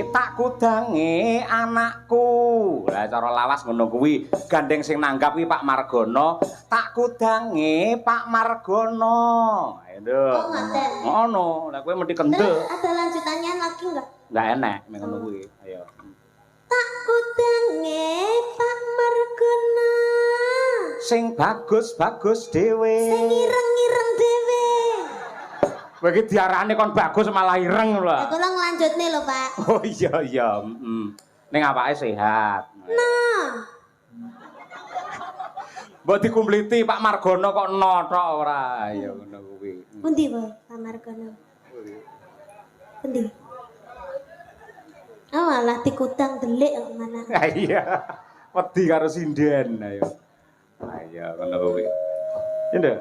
Tak kudangi anakku. Lah cara lawas ngono kuwi. Gandeng sing nanggap kuwi Pak Margono. Tak kudangi Pak Margono. Ayo. Oh, ngaten. Ngono. Lah kowe mesti kendel. Terus ada lanjutannya lagi enggak? Enggak enak ngono kuwi. Ayo. Tak kudangi Pak Margono. Sing bagus-bagus dhewe. Sing ireng-ireng dhewe. Kowe iki diarani kon bagus malah ireng lho. Ya kula nglanjutne lho, Pak. Oh iya iya, Ning awake sehat. Nah. Mbok dikumpliti Pak Margono kok no tok ora. Ya ngono kuwi. Pundi, Pak Margono? Pundi? Oh, malah dikutang delik kok mana. Ha iya. Wedi karo sinden ayo. Ayo ngono kuwi. Ya